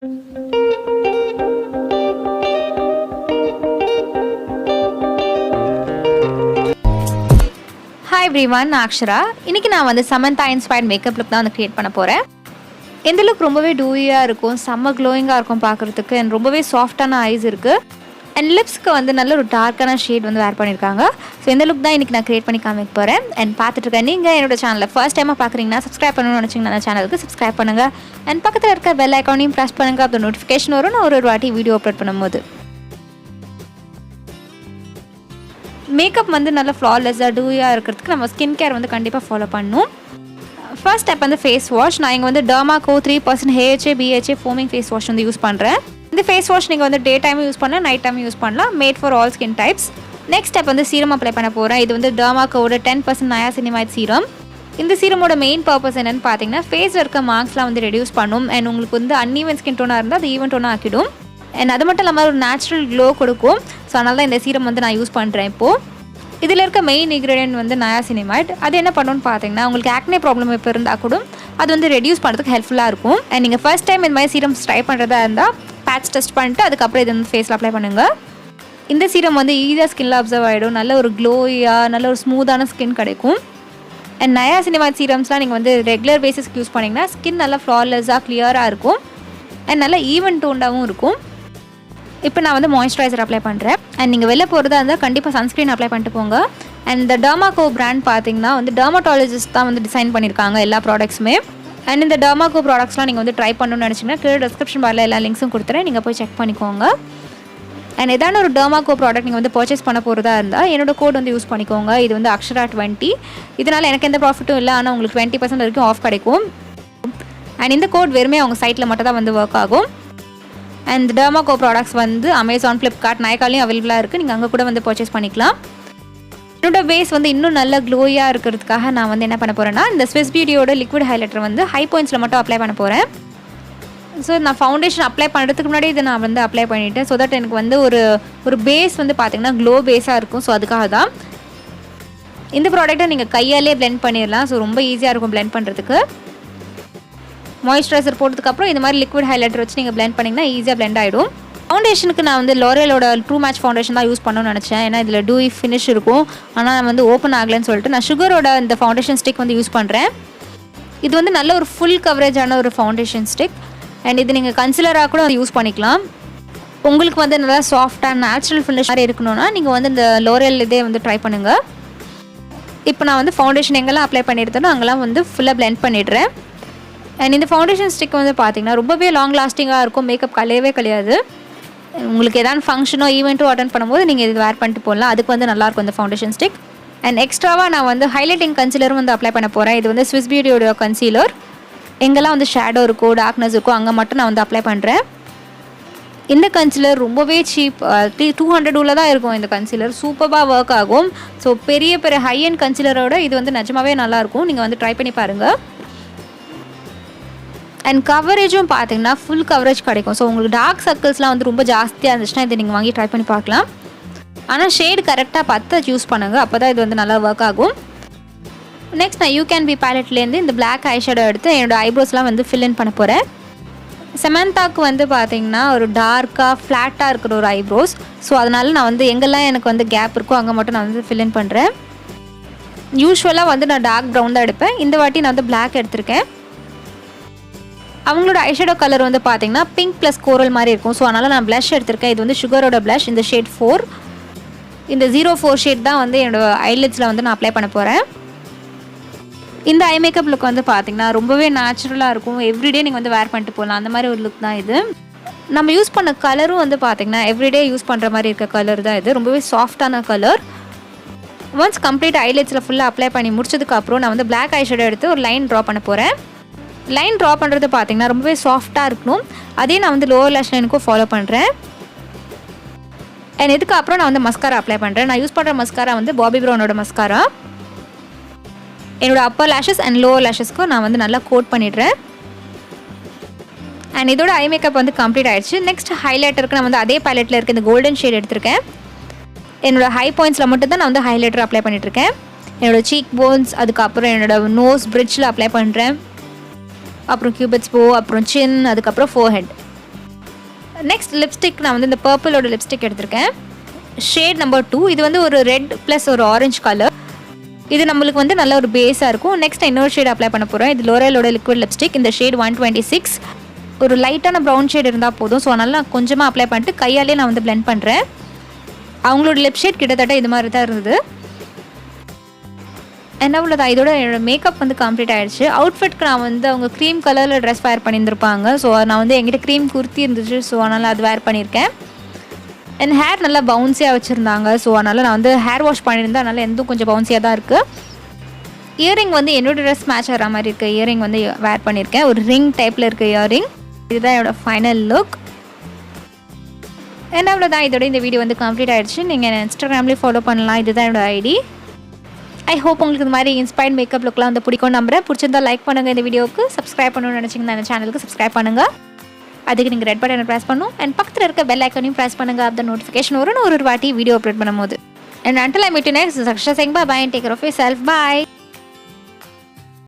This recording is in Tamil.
Hi everyone, நான் அக்ஷரா. இன்னைக்கு நான் வந்து Samantha inspired makeup look தான் வந்து கிரியேட் பண்ண போறேன். இந்த லுக் ரொம்பவே டூயியா இருக்கும், செம்ம க்ளோயிங்கா இருக்கும் பார்க்கிறதுக்கு. and ரொம்பவே சாஃப்ட்டான ஐஸ் இருக்கு. and லிப்ஸ்க்கு வந்து நல்ல ஒரு டார்க்கான ஷேட் வந்து வேர் பண்ணிருக்காங்க. ஸோ இந்த லுக் தான் இன்னைக்கு நான் கிரியேட் பண்ணி காமிக்க போறேன். and பார்த்துட்டு இருக்க நீங்க என்னோட சேனலை ஃபர்ஸ்ட் டைமா பார்க்குறீங்கன்னா சப்ஸ்கிரைப் பண்ணணும்னு நினைச்சீங்கன்னா அந்த சேனலுக்கு சப்ஸ்கிரைப் பண்ணுங்க. and பக்கத்தில் இருக்க பெல் ஐகானையும் ப்ரெஸ் பண்ணுங்க. அப்போ நோட்டிஃபிகேஷன் வரும் நான் ஒரு வாட்டி வீடியோ அப்லோட் பண்ணும்போது. மேக்கப் வந்து நல்ல ஃப்ளாலெஸ்ஸாக டூயாக இருக்கிறதுக்கு நம்ம ஸ்கின் கேர் வந்து கண்டிப்பாக ஃபாலோ பண்ணணும். ஃபர்ஸ்ட் ஸ்டெப் வந்து ஃபேஸ் வாஷ். நான் இங்கே வந்து Derma Co 3% HA BHA foaming face wash வந்து யூஸ் பண்ணுறேன். இந்த ஃபேஸ் வாஷ் நீங்கள் வந்து டே டைமும் யூஸ் பண்ணலாம், நைட் டைமும் யூஸ் பண்ணலாம். Made for all skin types. Next step வந்து சீரம் அப்ளை பண்ண போகிறேன். இது வந்து டர்மாகோட 10% நயாசினிமைட் சீரம். இந்த சீரமோட மெயின் பர்பஸ் என்னென்னு பார்த்தீங்கன்னா ஃபேஸில் இருக்க மார்க்ஸ்லாம் வந்து ரெடியூஸ் பண்ணும். அண்ட் உங்களுக்கு வந்து அன்ஈவன் ஸ்கின் டோனாக இருந்தால் அது ஈவன் டோனாக ஆக்கிடும். அண்ட் அது மட்டும் இல்லாமல் ஒரு நேச்சுரல் க்ளோ கொடுக்கும். ஸோ அதனால தான் இந்த சீரம் வந்து நான் யூஸ் பண்ணுறேன் இப்போது. இதில் இருக்க மெயின் இன்க்ரீடியன்ட் வந்து நயாசினிமைட். அது என்ன பண்ணணும்னு பார்த்தீங்கன்னா உங்களுக்கு ஆக்னே ப்ராப்ளம் இப்போ இருந்தால் கூட அது வந்து ரெடியூஸ் பண்ணுறதுக்கு ஹெல்ப்ஃபுல்லாக இருக்கும். அண்ட் நீங்கள் ஃபர்ஸ்ட் டைம் இந்த மாதிரி சீரம் ட்ரை பண்ணுறதா இருந்தால் பேட்ச் டெஸ்ட் பண்ணிட்டு அதுக்கப்புறம் இது வந்து ஃபேஸில் அப்ளை பண்ணுங்கள். இந்த சீரம் வந்து ஈஸியாக ஸ்கின்ல அப்சர்வ் ஆகிடும். நல்ல ஒரு க்ளோயாக நல்ல ஒரு ஸ்மூத்தான ஸ்கின் கிடைக்கும். அண்ட் நயாசினிமைட் சீரம்ஸ்லாம் நீங்கள் வந்து ரெகுலர் பேசிஸ்க்கு யூஸ் பண்ணிங்கன்னா ஸ்கின் நல்லா ஃப்ளாலெஸ்ஸாக கிளியராக இருக்கும். அண்ட் நல்லா ஈவன் டோண்டாகவும் இருக்கும். இப்போ நான் வந்து மாய்ஸ்சரைசர் அப்ளை பண்ணுறேன். அண்ட் நீங்கள் வெளில போகிறதா இருந்தால் கண்டிப்பாக சன்ஸ்க்ரீன் அப்ளை பண்ணிட்டு போங்க. அண்ட் இந்த டர்மாகோ பிராண்ட் பார்த்தீங்கன்னா வந்து டர்மாட்டாலஜிஸ்ட் தான் வந்து டிசைன் பண்ணியிருக்காங்க எல்லா ப்ராடக்ட்ஸுமே. அண்ட் இந்த டர்மாகோ ப்ராடக்ட்ஸ்லாம் நீங்கள் வந்து ட்ரை பண்ணணும்னு நினச்சிங்கன்னா கீழே டிஸ்கிரிப்ஷன் பாரில் எல்லா லிங்க்ஸும் கொடுத்துறேன், நீங்கள் போய் செக் பண்ணிக்கோங்க. அண்ட் ஏதான ஒரு டர்மாகோ ப்ராடக்ட் நீங்கள் வந்து பர்ச்சேஸ் பண்ண போகிறதா இருந்தால் என்னோட கோட் வந்து யூஸ் பண்ணிக்கோங்க. இது வந்து அக்ஷரா 20. இதனால் எனக்கு எந்த ப்ராஃபிட்டும் இல்லை, ஆனால் உங்களுக்கு 20% வரைக்கும் ஆஃப் கிடைக்கும். அண்ட் இந்த கோட் வெறுமே அவங்க சைட்டில் மட்டும் தான் வந்து ஒர்க் ஆகும். அண்ட் டர்மாகோ ப்ராடக்ட்ஸ் வந்து அமேசான், ஃப்ளிப்கார்ட், நைக்காலையும் அவைலபிளாக இருக்குது. நீங்கள் அங்கே கூட வந்து பர்ச்சேஸ் பண்ணிக்கலாம். என்னோட பேஸ் வந்து இன்னும் நல்ல க்ளோயாக இருக்கிறதுக்காக நான் வந்து என்ன பண்ண போகிறேன்னா இந்த ஸ்விஸ் பியூட்டியோட லிக்விட் ஹைலைட்டர் வந்து ஹை பாயிண்ட்ஸில் மட்டும் அப்ளை பண்ண போகிறேன். ஸோ நான் ஃபவுண்டேஷன் அப்ளை பண்ணுறதுக்கு முன்னாடி இதை நான் வந்து அப்ளை பண்ணிவிட்டேன். ஸோ தட் எனக்கு வந்து ஒரு பேஸ் வந்து பார்த்திங்கன்னா க்ளோ பேஸாக இருக்கும். ஸோ அதுக்காக தான் இந்த ப்ராடக்ட்டை நீங்கள் கையாலே பிளெண்ட் பண்ணிடலாம். ஸோ ரொம்ப ஈஸியாக இருக்கும் பிளெண்ட் பண்ணுறதுக்கு. மாய்ஸ்சரைசர் போட்டதுக்கப்புறம் இந்த மாதிரி லிக்விட் ஹைலைட்டர் வச்சு நீங்கள் பிளெண்ட் பண்ணிங்கன்னா ஈஸியாக பிளெண்ட் ஆகிடும். ஃபவுண்டேஷனுக்கு நான் வந்து லோரியலோட ட்ரூ மேட்ச் ஃபவுண்டேஷன் தான் யூஸ் பண்ணணும்னு நினச்சேன். ஏன்னா இதில் டூயி ஃபினிஷ் இருக்கும், ஆனால் வந்து ஓப்பன் ஆகலைன்னு சொல்லிட்டு நான் சுகரோட இந்த ஃபவுண்டேஷன் ஸ்டிக் வந்து யூஸ் பண்ணுறேன். இது வந்து நல்ல ஒரு ஃபுல் கவரேஜான ஒரு ஃபவுண்டேஷன் ஸ்டிக். அண்ட் இது நீங்கள் கன்சிலராக கூட யூஸ் பண்ணிக்கலாம். உங்களுக்கு வந்து நல்லா சாஃப்டாக நேச்சுரல் ஃபினிஷ் மாதிரி இருக்கணும்னா நீங்கள் வந்து இந்த லோரியல் இதே வந்து ட்ரை பண்ணுங்கள். இப்போ நான் வந்து ஃபவுண்டேஷன் எங்கெல்லாம் அப்ளை பண்ணியிருந்தேனோ அங்கெல்லாம் வந்து ஃபுல்லாக பிளெண்ட் பண்ணிடுறேன். அண்ட் இந்த ஃபவுண்டேஷன் ஸ்டிக் வந்து பார்த்திங்கன்னா ரொம்பவே லாங் லாஸ்டிங்காக இருக்கும், மேக்கப் கலையவே கிடையாது. உங்களுக்கு ஏதாவது ஃபங்க்ஷனோ ஈவெண்ட்டோ அட்டன் பண்ணும்போது நீங்கள் இது வேர் பண்ணிட்டு போகலாம், அதுக்கு வந்து நல்லாயிருக்கும் இந்த ஃபவுண்டேஷன் ஸ்டிக். அண்ட் எக்ஸ்ட்ராவாக நான் வந்து ஹைலைட்டிங் கன்சீலரும் வந்து அப்ளை பண்ண போகிறேன். இது வந்து ஸ்விஸ் பியூட்டியோட கன்சீலர். எங்கெல்லாம் வந்து ஷேடோ இருக்கோ டார்க்னஸ் இருக்கோ அங்கே மட்டும் நான் வந்து அப்ளை பண்ணுறேன். இந்த கன்சீலர் ரொம்பவே சீப், 200 தான் இருக்கும். இந்த கன்சீலர் சூப்பராக ஒர்க் ஆகும். ஸோ பெரிய பெரிய ஹை அண்ட் கன்சீலரோட இது வந்து நிஜமாவே நல்லாயிருக்கும், நீங்கள் வந்து ட்ரை பண்ணி பாருங்கள். அண்ட் கவரேஜும் பார்த்தீங்கன்னா ஃபுல் கவரேஜ் கிடைக்கும். ஸோ உங்களுக்கு டார்க் சர்க்கிள்ஸ்லாம் வந்து ரொம்ப ஜாஸ்தியாக இருந்துச்சுன்னா இதை நீங்கள் வாங்கி ட்ரை பண்ணி பார்க்கலாம். ஆனால் ஷேடு கரெக்டாக பார்த்து யூஸ் பண்ணுங்கள், அப்போ தான் இது வந்து நல்லா ஒர்க் ஆகும். நெக்ஸ்ட் நான் ucanbe பேலட்லேருந்து இந்த பிளாக் ஐஷேடோ எடுத்து என்னோடய ஐப்ரோஸ்லாம் வந்து ஃபில் இன் பண்ண போகிறேன். சமந்தாக்கு வந்து பார்த்திங்கன்னா ஒரு டார்க்காக ஃப்ளாட்டாக இருக்கிற ஒரு ஐப்ரோஸ். ஸோ அதனால் நான் வந்து எங்கெல்லாம் எனக்கு வந்து கேப் இருக்கோ அங்கே மட்டும் நான் வந்து ஃபில் இன் பண்ணுறேன். யூஸ்வலாக வந்து நான் டார்க் ப்ரௌன் தான் எடுப்பேன், இந்த வாட்டி நான் வந்து பிளாக் எடுத்திருக்கேன். அவங்களோட ஐஷேடோ கலர் வந்து பார்த்திங்கன்னா பிங்க் ப்ளஸ் கோரல் மாதிரி இருக்கும். ஸோ அதனால் நான் ப்ளஷ் எடுத்திருக்கேன். இது வந்து சுகரோட ப்ளஷ், இந்த ஷேட் 4. இந்த 04 ஷேட் தான் வந்து என்னோடய ஐலிட்ஸில் வந்து நான் அப்ளை பண்ண போகிறேன். இந்த ஐ மேக்கப் லுக் வந்து பார்த்திங்கன்னா ரொம்பவே நேச்சுரலாக இருக்கும். எவ்ரிடே நீங்கள் வந்து வேர் பண்ணிட்டு போகலாம், அந்த மாதிரி ஒரு லுக் தான் இது. நம்ம யூஸ் பண்ண கலரும் வந்து பார்த்திங்கன்னா எவ்ரிடே யூஸ் பண்ணுற மாதிரி இருக்க கலர் தான் இது. ரொம்பவே சாஃப்டான கலர். ஒன்ஸ் கம்ப்ளீட் ஐலிட்ஸில் ஃபுல்லாக அப்ளை பண்ணி முடிச்சதுக்கப்புறம் நான் வந்து பிளாக் ஐஷேடோ எடுத்து ஒரு லைன் ட்ரா பண்ண போகிறேன். லைன் ட்ரா பண்ணுறது பார்த்திங்கன்னா ரொம்பவே சாஃப்டாக இருக்கணும். அதே நான் வந்து லோவர் லேஷ் லைனுக்கும் ஃபாலோ பண்ணுறேன். அண்ட் இதுக்கப்புறம் நான் வந்து மஸ்காரா அப்ளை பண்ணுறேன். நான் யூஸ் பண்ணுற மஸ்காரா வந்து பாபி ப்ரௌனோட மஸ்காரா. என்னோடய அப்பர் லேஷஸ் அண்ட் லோவர் லேஷஸ்க்கும் நான் வந்து நல்லா கோட் பண்ணிடுறேன். அண்ட் இதோட ஐ மேக்கப் வந்து கம்ப்ளீட் ஆகிடுச்சு. நெக்ஸ்ட் ஹைலைட்டருக்கு நான் வந்து அதே பேலட்டில் இருக்க இந்த கோல்டன் ஷேட் எடுத்திருக்கேன். என்னோடய ஹை பாயிண்ட்ஸில் மட்டும் தான் நான் வந்து ஹைலைட்டர் அப்ளை பண்ணிகிட்ருக்கேன். என்னோடய சீக் போன்ஸ், அதுக்கப்புறம் என்னோடய நோஸ் பிரிட்ஜில் அப்ளை பண்ணுறேன். அப்புறம் கியூபிட்ஸ் போ, அப்புறம் சின், அதுக்கப்புறம் ஃபோர்ஹெட். நெக்ஸ்ட் லிப்ஸ்டிக் நான் வந்து இந்த பர்பிளோட லிப்ஸ்டிக் எடுத்திருக்கேன். Shade number 2. இது வந்து ஒரு ரெட் ப்ளஸ் ஒரு ஆரஞ்சு கலர். இது நம்மளுக்கு வந்து நல்ல ஒரு பேஸாக இருக்கும். நெக்ஸ்ட் இன்னொரு ஷேட் அப்ளை பண்ண போகிறேன். இது லோரியலோட லிக்விட் லிப்ஸ்டிக். இந்த ஷேட் 126. ஒரு லைட்டான ப்ரௌன் ஷேட் இருந்தால் போதும். ஸோ அதனால் நான் கொஞ்சமாக அப்ளை பண்ணிட்டு கையாலே நான் வந்து பிளெண்ட் பண்ணுறேன். அவங்களோட லிப் ஷேட் கிட்டத்தட்ட இது மாதிரி தான் இருந்தது. என்ன உள்ளதா இதோட என்னோடய மேக்கப் வந்து கம்ப்ளீட் ஆகிடுச்சு. அவுட்ஃபிட்க்கு நான் வந்து அவங்க க்ரீம் கலரில் ட்ரெஸ் வேர் பண்ணியிருந்திருப்பாங்க. ஸோ நான் வந்து என்கிட்ட க்ரீம் குர்த்தி இருந்துச்சு. ஸோ அதனால் அது வேர் பண்ணியிருக்கேன். என் ஹேர் நல்லா பவுன்ஸியாக வச்சுருந்தாங்க. ஸோ அதனால் நான் வந்து ஹேர் வாஷ் பண்ணியிருந்தேன். அதனால் எதுவும் கொஞ்சம் பவுன்ஸியாக தான் இருக்குது. இயரிங் வந்து என்னோடய ட்ரெஸ் மேட்ச் ஆகிற மாதிரி இருக்குது. இயரிங் வந்து வேர் பண்ணியிருக்கேன். ஒரு ரிங் டைப்பில் இருக்குது இயரிங். இதுதான் என்னோடய ஃபைனல் லுக். என்ன அவ்வளோதான், இதோட இந்த வீடியோ வந்து கம்ப்ளீட் ஆகிடுச்சு. நீங்கள் என்ன இன்ஸ்டாகிராம்லேயே ஃபாலோ பண்ணலாம். இதுதான் என்னோடய ஐடி. ஐ ஹோப் உங்களுக்கு இந்த மாதிரி இன்ஸ்பயர்ட் மேக்கப் லுக்லாம் வந்து பிடிக்கும் நம்புறேன். பிடிச்சிருந்தா லைக் பண்ணுங்கள். இந்த வீடியோவுக்கு சப்ஸ்கிரைப் பண்ணணும்னு நினச்சிங்கன்னா இந்த சேனலுக்கு சப்ஸ்கிரைப் பண்ணுங்கள். அதுக்கு நீங்கள் ரெட் பட்டனை ப்ரெஸ் பண்ணணும். அண்ட் பக்கத்தில் இருக்க பெல் ஐக்கனையும் ப்ரெஸ் பண்ணுங்கள். அப்போ நோட்டிஃபிகேஷன் வரும் ஒரு வாட்டி வீடியோ அப்லோட் பண்ணும்போது. And until I meet you next, this is Akshay saying bye-bye and take care of yourself. Bye.